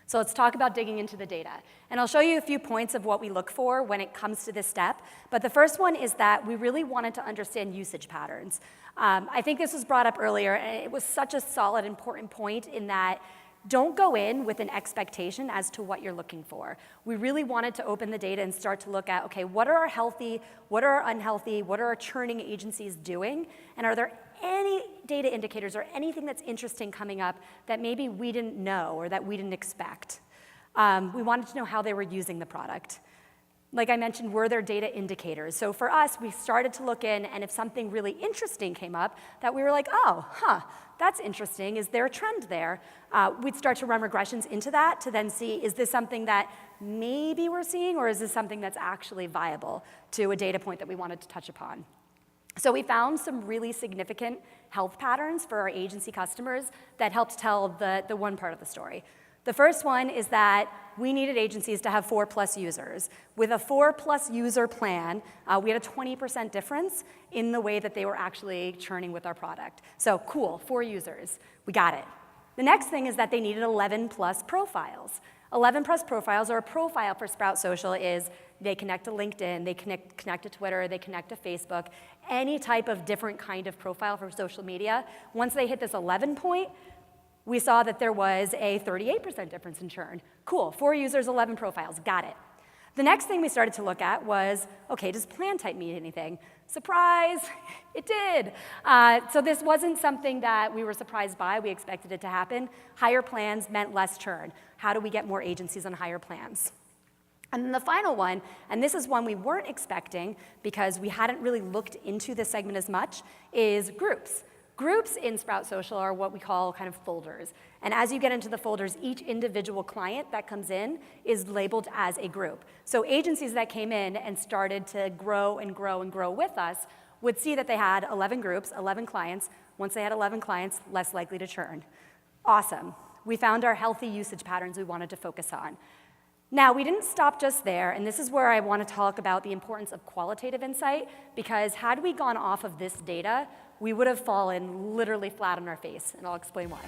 So let's talk about digging into the data. And I'll show you a few points of what we look for when it comes to this step. But the first one is that we really wanted to understand usage patterns. I think this was brought up earlier, and it was such a solid, important point in that don't go in with an expectation as to what you're looking for. We really wanted to open the data and start to look at, okay, what are our healthy, what are our unhealthy, what are our churning agencies doing, and are there any data indicators or anything that's interesting coming up that maybe we didn't know or that we didn't expect. We wanted to know how they were using the product. Like I mentioned, were there data indicators? So for us, we started to look in, and if something really interesting came up, that we were like, oh, that's interesting. Is there a trend there? We'd start to run regressions into that to then see, is this something that maybe we're seeing, or is this something that's actually viable to a data point that we wanted to touch upon? So we found some really significant health patterns for our agency customers that helped tell the one part of the story. The first one is that we needed agencies to have 4+ users. With a 4+ user plan, we had a 20% difference in the way that they were actually churning with our product. So cool, 4 users, we got it. The next thing is that they needed 11+ profiles. 11+ profiles, or a profile for Sprout Social is they connect to LinkedIn, they connect to Twitter, they connect to Facebook, any type of different kind of profile for social media. Once they hit this 11 point, we saw that there was a 38% difference in churn. Cool, 4 users, 11 profiles, got it. The next thing we started to look at was, okay, does plan type mean anything? Surprise, it did. So this wasn't something that we were surprised by, we expected it to happen. Higher plans meant less churn. How do we get more agencies on higher plans? And then the final one, and this is one we weren't expecting because we hadn't really looked into this segment as much, is groups. Groups in Sprout Social are what we call kind of folders. And as you get into the folders, each individual client that comes in is labeled as a group. So agencies that came in and started to grow and grow and grow with us would see that they had 11 groups, 11 clients. Once they had 11 clients, less likely to churn. Awesome. We found our healthy usage patterns we wanted to focus on. Now, we didn't stop just there, and this is where I want to talk about the importance of qualitative insight, because had we gone off of this data, we would have fallen literally flat on our face, and I'll explain why.